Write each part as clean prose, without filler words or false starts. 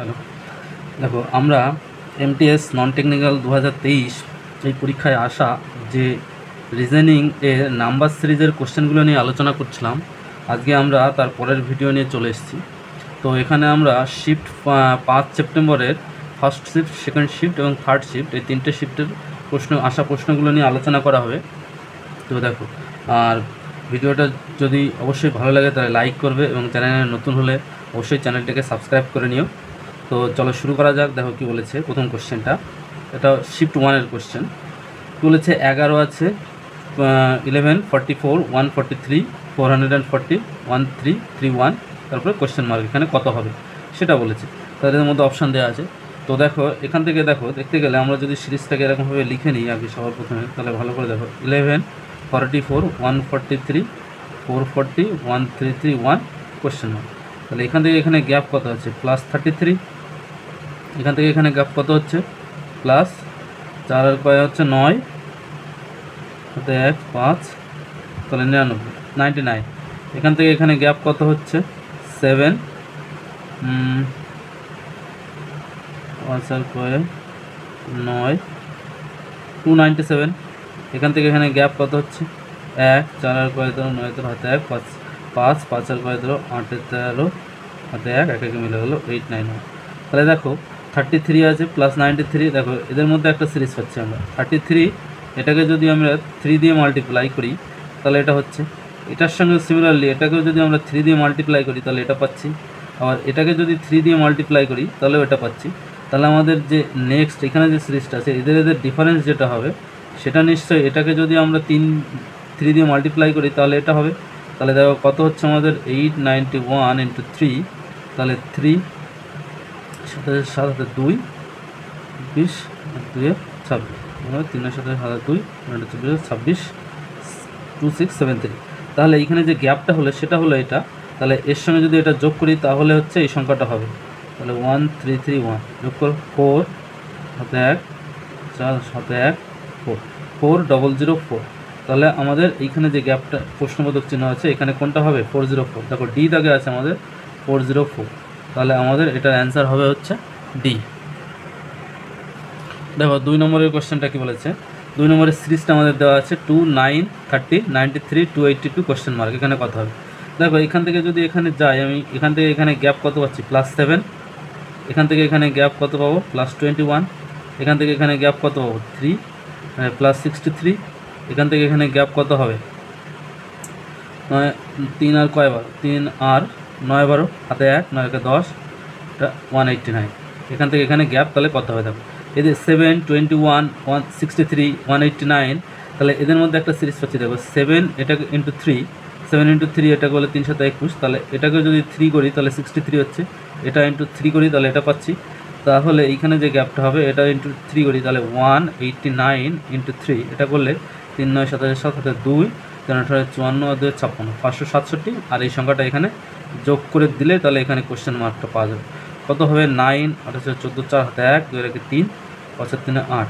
Hello, দেখো আমরা MTS non technical 2023 এই পরীক্ষায় আসা যে রিজনিং এর নাম্বার সিরিজের কোশ্চেনগুলো নিয়ে আলোচনা করছিলাম। আজকে আমরা তার পরের ভিডিও নিয়ে চলে এসেছি। তো এখানে আমরা শিফট 5 সেপ্টেম্বরের ফার্স্ট শিফট, সেকেন্ড শিফট এবং থার্ড শিফট এই তিনটে শিফটের প্রশ্নগুলো নিয়ে আলোচনা করা হবে। তো দেখো, আর ভিডিওটা যদি অবশ্যই ভালো লাগে তাহলে লাইক করবে এবং চ্যানেলে নতুন হলে অবশ্যই চ্যানেলটাকে সাবস্ক্রাইব করে নিও। তো চলো শুরু করা যাক। দেখো কি বলেছে প্রথম কোশ্চেনটা, এটা শিফট 1-এর কোশ্চেন। বলেছে 11 আছে, 11, 44, 143, 440, 1331, তারপরে কোশ্চেন মার্ক, এখানে কত হবে সেটা বলেছে। তাদের মধ্যে অপশান দেওয়া আছে। তো দেখো এখান থেকে দেখো দেখতে গেলে আমরা যদি সিরিজটাকে এরকমভাবে লিখে নিই আগে সবার প্রথমে, তাহলে ভালো করে দেখো 11, 44, 143, 440, 1331, কোশ্চেন মার্ক। তাহলে এখান থেকে এখানে গ্যাপ কত আছে, +33। এখান থেকে এখানে গ্যাপ কত হচ্ছে, প্লাস 4 আর কয় হচ্ছে 9, হাতে 1, 5, তাহলে 99। এখান থেকে এখানে গ্যাপ কত হচ্ছে 7, 5 আর কয় 9, 297। এখান থেকে এখানে গ্যাপ কত হচ্ছে 1, 4 আর কয় 9, হাতে 1, 5, 5 আর কয় 8, 13, হাতে 1, একে মিলে হলো 891। তাহলে দেখো 33 আছে +93। দেখো এদের মধ্যে একটা সিরিজ পাচ্ছি আমরা 33, এটাকে যদি আমরা 3 দিয়ে মাল্টিপ্লাই করি তাহলে এটা হচ্ছে, এটার সঙ্গে সিমিলারলি এটাকেও যদি আমরা 3 দিয়ে মাল্টিপ্লাই করি তাহলে এটা পাচ্ছি, আবার এটাকে যদি 3 দিয়ে মাল্টিপ্লাই করি তাহলেও এটা পাচ্ছি। তাহলে আমাদের যে নেক্সট এখানে যে সিরিজটা আছে এদের ডিফারেন্স যেটা হবে সেটা নিশ্চয়ই এটাকে যদি আমরা 3 দিয়ে মাল্টিপ্লাই করি তাহলে এটা হবে। তাহলে দেখো কত হচ্ছে আমাদের 891 × 3, তাহলে 3 সাথে 2, 20, 2 26, 3 সাথে 2, 26, 2673। তাহলে এইখানে যে গ্যাপটা হলো সেটা হলো এটা। তাহলে এর সঙ্গে যদি এটা যোগ করি তাহলে হচ্ছে এই সংখ্যাটা হবে। তাহলে 1331 যোগ করো 4 হাতে 1, 4 হাতে 1, 4, 4004। তাহলে আমাদের এইখানে যে গ্যাপটা প্রশ্নবোধক চিহ্ন আছে এখানে কোনটা হবে 404। দেখো ডি দাগে আছে আমাদের 404। তাহলে আমাদের এটার অ্যান্সার হবে হচ্ছে ডি। দেখো 2 নম্বরের কোশ্চেনটা কি বলেছে, 2 নম্বরের সিরিজটা আমাদের দেওয়া আছে 2, 9, 30, 93, 282, কোশ্চেন মার্ক, এখানে কত হবে। দেখো এখান থেকে যদি এখানে যাই আমি, এখান থেকে এখানে গ্যাপ কত পাচ্ছি +7, এখান থেকে এখানে গ্যাপ কত পাবো +21, এখান থেকে এখানে গ্যাপ কত পাবো 3, +63, এখান থেকে এখানে গ্যাপ কত হবে 3 আর কয় বার 3 আর 9, 12, হাতে 1, 9 × 10, এটা 189। এখান থেকে এখানে গ্যাপ তাহলে কত হবে দেখো, এদের 7, 21, 163, 189। তাহলে এদের মধ্যে একটা সিরিজ পাচ্ছি দেখো 7 এটাকে × 3, 7 × 3 এটা করলে 321। তাহলে এটাকে যদি 3 করি তাহলে 63 হচ্ছে, এটা × 3 করি তাহলে এটা পাচ্ছি। তাহলে এইখানে যে গ্যাপটা হবে এটা × 3 করি তাহলে 189 × 3, এটা করলে 3, 9, 27, 7, হাতে 2, 3, 18, 54, 2, 56, 567। আর এই সংখ্যাটা এখানে যোগ করে দিলে তাহলে এখানে কোশ্চেন মার্কটা পাওয়া যাবে। কত হবে 9, 28, 14, 4, হাতে 1, 2, 3, 5, 3, 8,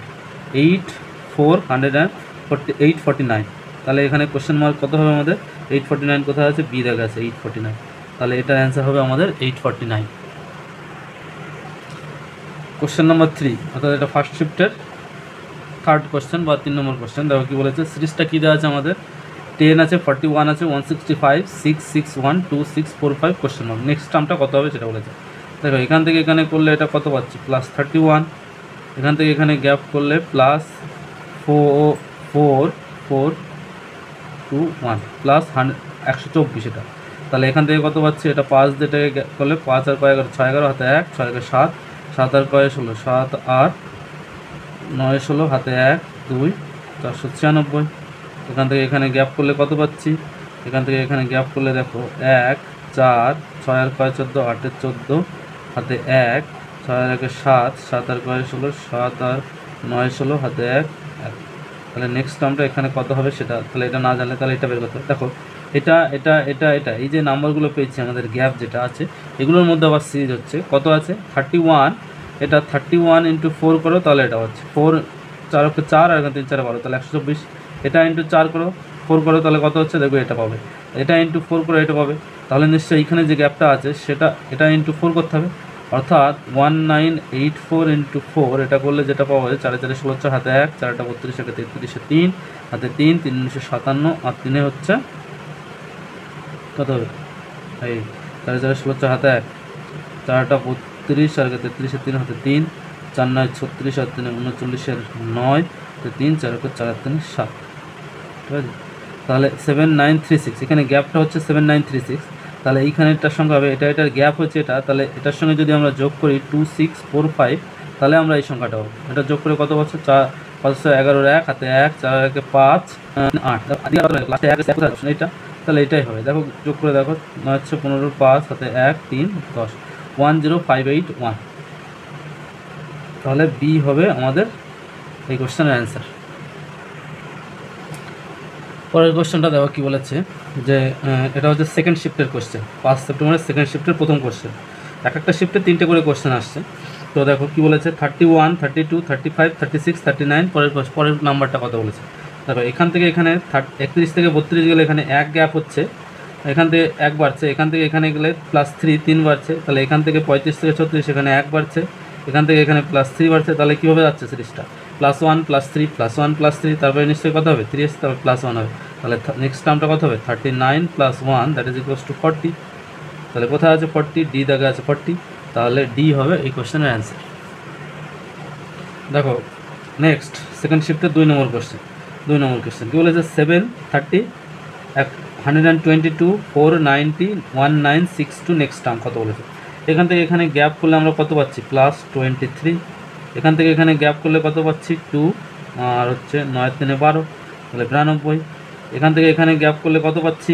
849। তাহলে এখানে কোশ্চেন মার্ক কত হবে আমাদের 849, কোথায় আছে বি দেখা আছে 849। তাহলে এটার অ্যান্সার হবে আমাদের 849। কোশ্চেন নাম্বার 3, অর্থাৎ এটা ফার্স্ট শিফটের থার্ড কোশ্চেন বা 3 নম্বর কোশ্চেন। দেখো কী বলেছে, সিরিজটা কী দেওয়া আছে আমাদের 10 আছে, 41 আছে, 165, 661, 2645, কোশ্চেন মার্ক। নেক্সট টার্মটা কত হবে সেটা বলেছে। দেখো এখান থেকে এখানে করলে এটা কত পাচ্ছি +31, এখান থেকে এখানে গ্যাপ করলে +4421 +124 এটা। তাহলে এখান থেকে কত পাচ্ছি, এটা 5 দিয়ে এটাকে করলে 5 আর কয় 11, 6, 11, হাতে 1, 6, 7, 7 আর কয় 16, 7, 8, 9, 16, হাতে 1, 2, 496। এখান থেকে এখানে গ্যাপ করলে কত পাচ্ছি, এখান থেকে এখানে গ্যাপ করলে দেখো 1, 4, 6 আর কয় 14, 8 আর 14, হাতে 1, 6 আর 1, 7, 7 আর কয় 16, 7 আর 9, 16, হাতে 1, 1। তাহলে নেক্সট টার্মটা এখানে কত হবে সেটা, তাহলে এটা না জানলে তাহলে এটা বের করতে হবে। দেখো এটা এটা এটা এটা এই যে নাম্বারগুলো পেয়েছি আমাদের গ্যাপ যেটা আছে এগুলোর মধ্যে আবার সিরিজ হচ্ছে কত আছে 31, এটা 31 × 4 করো তাহলে এটা হচ্ছে 4, 4 × 4 আর 3, 4, 12, তাহলে 124। এটা × 4 করো 4 করো তাহলে কত হচ্ছে দেখো এটা পাবে, এটা × 4 করো এটা পাবে। তাহলে নিশ্চয়ই এইখানে যে গ্যাপটা আছে সেটা এটা × 4 করতে হবে। অর্থাৎ 1984 ইন্টু 4 এটা করলে যেটা পাওয়া যায় 4 4 16 হাতে 1, 4টা 32 একে 33 3 হাতে 3 3 57 আর 3 হচ্ছে কত হবে এই 4 4 16 হাতে 1, 4টা 32 আর 33 3 হাতে 3 4 9 36 আর 3 39 9 তো 3 4 4 3 7, ঠিক আছে। তাহলে 7936 এখানে গ্যাপটা হচ্ছে 7936, তাহলে এইখানেরটার সঙ্গে হবে এটা, এটার গ্যাপ হচ্ছে এটা, তাহলে এটার সঙ্গে যদি আমরা যোগ করি 2645 তাহলে আমরা এই সংখ্যাটা হবে, এটা যোগ করে কত বছর 4 511 1 হাতে 1 4 1 5 8 এটা, তাহলে এটাই হবে। দেখো যোগ করে দেখো 9 15 5 হাতে 1 3 10 10581, তাহলে বি হবে আমাদের এই কোশ্চেনের অ্যান্সার। পরের কোশ্চেনটা দেখো কী বলেছে যে এটা হচ্ছে সেকেন্ড শিফটের কোশ্চেন, 5 সেপ্টেম্বরের সেকেন্ড শিফটের প্রথম কোশ্চেন। এক একটা শিফটে 3টে করে কোশ্চেন আসছে। তো দেখো কী বলেছে 31 32 35 36 39, পরের নাম্বারটা কত বলেছে দেখো। এখান থেকে এখানে 31 থেকে 32 গেলে এখানে 1 গ্যাপ হচ্ছে, এখান থেকে 1 বাড়ছে, এখান থেকে এখানে গেলে +3 3 বাড়ছে, তাহলে এখান থেকে 35 থেকে 36 এখানে 1 বাড়ছে, এখান থেকে এখানে +3 বাড়ছে, তাহলে কীভাবে যাচ্ছে সিরিজটা +1 +3 +1 +3, তারপরে নিশ্চয়ই কত হবে 3 তারপর +1 হবে, তাহলে নেক্সট টার্মটা কত হবে 39 + 1 দ্যাট ইজ ইকুয়ালস টু 40। তাহলে কোথায় আছে 40, ডি দাগে আছে 40, তাহলে ডি হবে এই কোশ্চেনের অ্যান্সার। দেখো নেক্সট সেকেন্ড শিফটের 2 নম্বর কোশ্চেন। 2 নম্বর কোশ্চেন কী বলেছে 730 122 490 1962 নেক্সট টার্ম কত বলেছে। এখান থেকে এখানে গ্যাপ করলে আমরা কত পাচ্ছি +23, এখান থেকে এখানে গ্যাপ করলে কত পাচ্ছি 2 আর হচ্ছে 9 3 12, তাহলে 92, এখান থেকে এখানে গ্যাপ করলে কত পাচ্ছি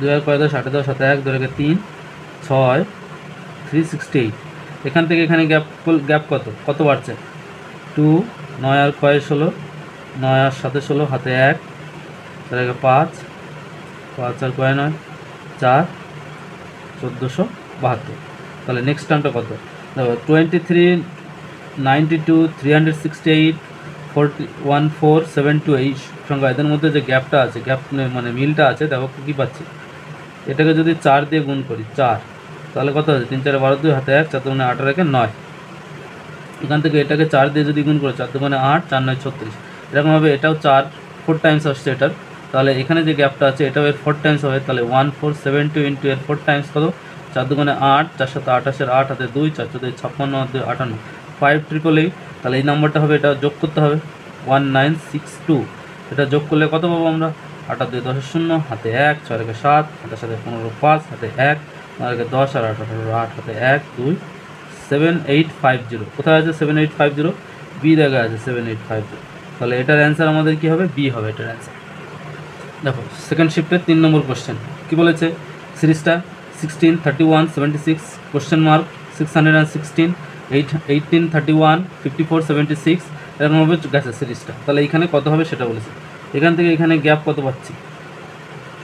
2 আর 5 10 8 10 7 1 2 3 6 368, এখান থেকে এখানে গ্যাপ কত বাড়ছে 2 9 আর 5 16 9 আর 7 16 হাতে 1 4 5 5 আর 9 9 4 1472, তাহলে নেক্সট টার্মটা কত দেখো 23 92 368 1472 এই সংখ্যা, এদের মধ্যে যে গ্যাপটা আছে গ্যাপ মানে মিলটা আছে দেখো কী পাচ্ছি। এটাকে যদি 4 দিয়ে গুণ করি 4, তাহলে কত আছে 3 4 12 2 হাতে 1 4 2 8 রেখে 9, এখান থেকে এটাকে 4 দিয়ে যদি গুণ করে 4 2 8 4 9 36, এরকমভাবে এটাও 4 টাইমস আসছে এটার, তাহলে এখানে যে গ্যাপটা আছে এটাও এর 4 টাইমস হবে, তাহলে 1472 ইন্টু এর 4 টাইমস কত 4 2 8 4 7 28 8 হাতে 2 4 4 2 56 2 58 5888, তাহলে এই নাম্বারটা হবে, এটা যোগ করতে হবে 1962, এটা যোগ করলে কত পাবো আমরা 8 2 10 0 হাতে 1 6 রেখে 7 হাতে 7 15 5 হাতে 1 9 রেখে 10 আর 8 18 8 হাতে 1 2 7850, কোথায় আছে 7850, বি জায়গায় আছে 7850, তাহলে এটার অ্যান্সার আমাদের কী হবে বি হবে এটার অ্যান্সার। দেখো সেকেন্ড শিফটের 3 নম্বর কোশ্চেন কী বলেছে সিরিজটা 16 31 76 কোশ্চেন মার্ক 616 18 31 54 76 এরকমভাবে গেছে সিরিজটা, তাহলে এইখানে কত হবে সেটা বলেছে। এখান থেকে এখানে গ্যাপ কত পাচ্ছি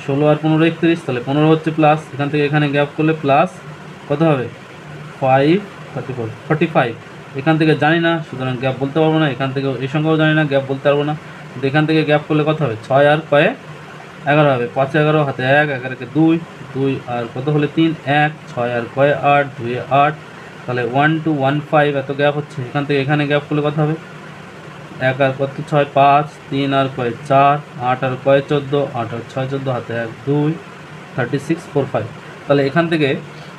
16 আর 15 31, তাহলে 15 হচ্ছে প্লাস, এখান থেকে এখানে গ্যাপ করলে প্লাস কত হবে 5 34 45, এখান থেকে জানি না সুতরাং গ্যাপ বলতে পারবো না, এখান থেকে এই সংখ্যাও জানি না গ্যাপ বলতে পারবো না, কিন্তু এখান থেকে গ্যাপ করলে কত হবে 6 আর 11 হবে, 5 11 হাতে 1 1 রেখে 2 2 আর কত হলে 3 1 6 আর 8 2 8, তাহলে 1 2 1 5 এত গ্যাপ হচ্ছে, এখান থেকে এখানে গ্যাপ করলে কত হবে 1 আর কত 6 5 3 আর 4 8 আর 14 8 আর 6 14 হাতে 1 2 36 45, তাহলে এখান থেকে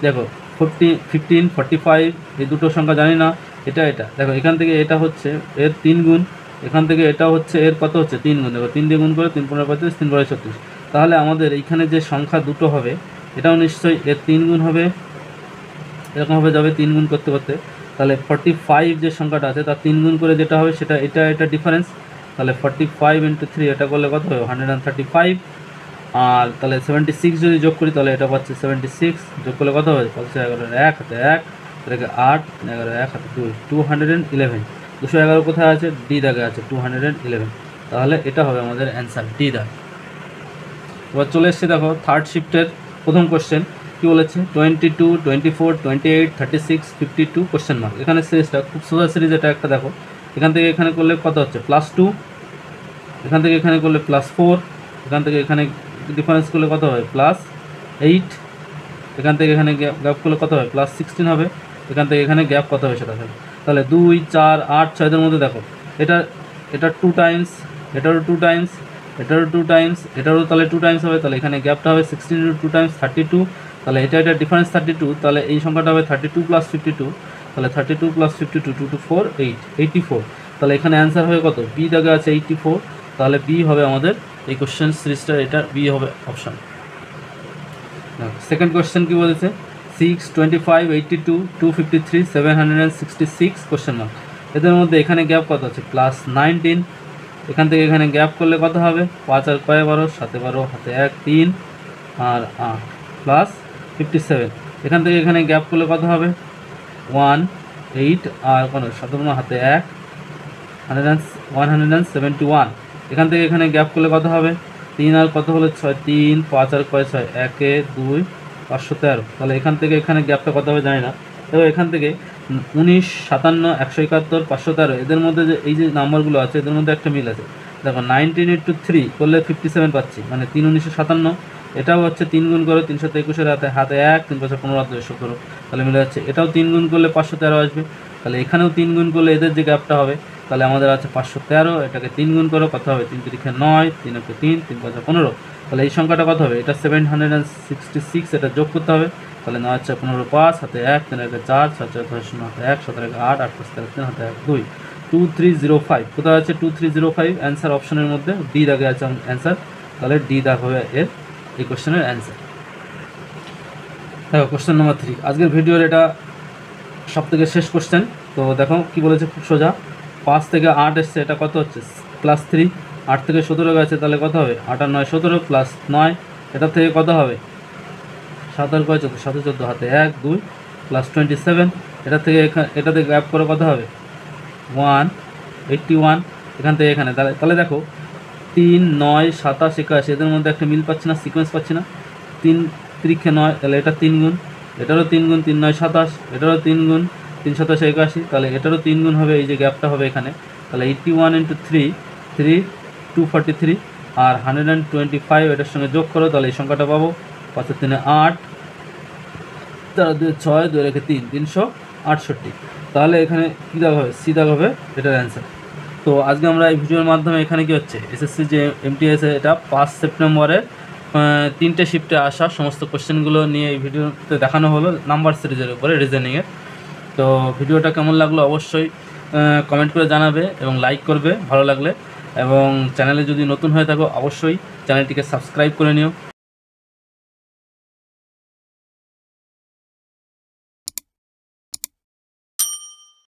দেখো 15 45 এই দুটো সংখ্যা জানি না, এটা দেখো এখান থেকে এটা হচ্ছে এর 3 গুণ, এখান থেকে এটা হচ্ছে এর কত হচ্ছে 3 গুণ, দেখো 3 দিয়ে গুণ করে 3 15 35 3 12 36, তাহলে আমাদের এইখানে যে সংখ্যা দুটো হবে এটাও নিশ্চয়ই এর 3 গুণ হবে, এরকমভাবে যাবে 3 গুণ করতে করতে, তাহলে 45 যে সংখ্যাটা আছে তার 3 গুণ করে যেটা হবে সেটা এটা ডিফারেন্স, তাহলে 45 ইন্টু 3 এটা করলে কত হবে 135, আর তাহলে 76 যদি যোগ করি তাহলে এটা পাচ্ছে 76, যোগ করলে কত হবে 11 1 হাতে 1 এটাকে 8 11 1 হাতে 2 211, 211 কোথায় আছে ডি দাগে আছে 211, তাহলে এটা হবে আমাদের অ্যান্সার ডি দাগ। এবার চলে এসছে দেখো থার্ড শিফটের প্রথম কোশ্চেন কী বলেছে 22 24 28 36 52 কোশ্চেন মার্ক, এখানে সিরিজটা খুব সোজা সিরিজ, এটা একটা দেখো এখান থেকে এখানে করলে কত হচ্ছে +2, এখান থেকে এখানে করলে +4, এখান থেকে এখানে ডিফারেন্স করলে কত হবে +8, এখান থেকে এখানে গ্যাপ করলে কত হবে +16 হবে, এখান থেকে এখানে গ্যাপ কত হবে সেটা হবে। তাহলে 2 4 8 6 মধ্যে দেখো এটা 2 টাইমস, এটারও 2 টাইমস, এটারও 2 টাইমস, এটারও তাহলে 2 টাইমস হবে, তাহলে এখানে গ্যাপটা হবে 16 × 2 টাইমস 32, তাহলে এটা ডিফারেন্স 32, তাহলে এই সংখ্যাটা হবে 32 + 52, তাহলে 32 + 52 2 2 4 8 84, তাহলে এখানে অ্যান্সার হবে কত, বি দাগে আছে 84, তাহলে বি হবে আমাদের এই কোশ্চেন সিরিজটা, এটা বি হবে অপশান। সেকেন্ড কোশ্চেন কী বলেছে, 6 25 82 253 766 কোশ্চেন মার্ক, এদের মধ্যে এখানে গ্যাপ কত আছে +19, এখান থেকে এখানে গ্যাপ করলে কত হবে 5 আর কয় 12 7 12 হাতে 1 3 আর 8 +57, এখান থেকে এখানে গ্যাপ করলে কত হবে 1 8 আর কোনো 7 হাতে 1 171, এখান থেকে এখানে গ্যাপ করলে কত হবে 3 আর কত হলো 6 3 5 আর কয় 6 1 2 513, তাহলে এখান থেকে এখানে গ্যাপটা কত হবে জানি না। এবার এখান থেকে 19 57 171 513, এদের মধ্যে যে এই যে নাম্বারগুলো আছে এদের মধ্যে একটা মিল আছে, দেখো 19 × 3 করলে 57 পাচ্ছি, মানে 3 19 57, এটাও হচ্ছে 3 গুণ করো 323 হাতে 1 3 5 15 17, তাহলে মিলে যাচ্ছে, এটাও 3 গুণ করলে 513 আসবে, তাহলে এখানেও 3 গুণ করলে এদের যে গ্যাপটা হবে, তাহলে আমাদের আছে 513, এটাকে 3 গুণ করো কত হবে 3 3 9 3 1 3 3 5 15, তাহলে এই সংখ্যাটা কত হবে, এটা 766, এটা যোগ করতে হবে, তাহলে 9 4 15 5 হাতে 1 3 1 4 6 4 10 0 হাতে 1 17 8 8 5 3 হাতে 1 2 2305, কোথায় আছে 2305, অ্যান্সার অপশনের মধ্যে ডি দাগে আছে অ্যান্সার, তাহলে ডি দাগ হবে এর এই কোশ্চেনের অ্যান্সার। দেখো কোশ্চেন নাম্বার 3, আজকের ভিডিওর এটা সবথেকে শেষ কোশ্চেন। তো দেখো কি বলেছে, খুব সোজা, 5 থেকে 8 এসছে, এটা কত হচ্ছে +3, 8 থেকে 17 গেছে, তাহলে কত হবে 8 আর 9 17 +9, এটা থেকে কত হবে 7 আর কয় 14 7 14 হাতে 1 2 +27, এটা থেকে এটাতে গ্যাপ করে কত হবে 181, এখান থেকে এখানে, তাহলে দেখো 3 9 27 81, এদের মধ্যে একটা মিল পাচ্ছি না, সিকোয়েন্স পাচ্ছি না, 3 3 9, তাহলে এটা 3 গুণ, এটারও 3 গুণ 3 9 27, এটারও 3 গুণ 3 27 81, তাহলে এটারও 3 গুণ হবে, এই যে গ্যাপটা হবে এখানে, তাহলে 81 × 3 3 243 আর 125 এটার সঙ্গে যোগ করো, তাহলে এই সংখ্যাটা পাবো 5 3 8 4 2 6 2 রেখে 3 368, তাহলে এখানে কী দাগ হবে, সি দাগ হবে এটার অ্যান্সার। তো আজকে আমরা এই ভিডিওর মাধ্যমে এখানে কি হচ্ছে এসএসসি যে এমটিএস এটা 5 সেপ্টেম্বরের 3টে শিফটে আসা সমস্ত কোশ্চেনগুলো নিয়ে এই ভিডিওতে দেখানো হলো নাম্বার সিরিজের উপরে রিজনিংয়ের। তো ভিডিওটা কেমন লাগলো অবশ্যই কমেন্ট করে জানাবে এবং লাইক করবে ভালো লাগলে, এবং চ্যানেলে যদি নতুন হয়ে থাকো অবশ্যই চ্যানেলটিকে সাবস্ক্রাইব করে নিও।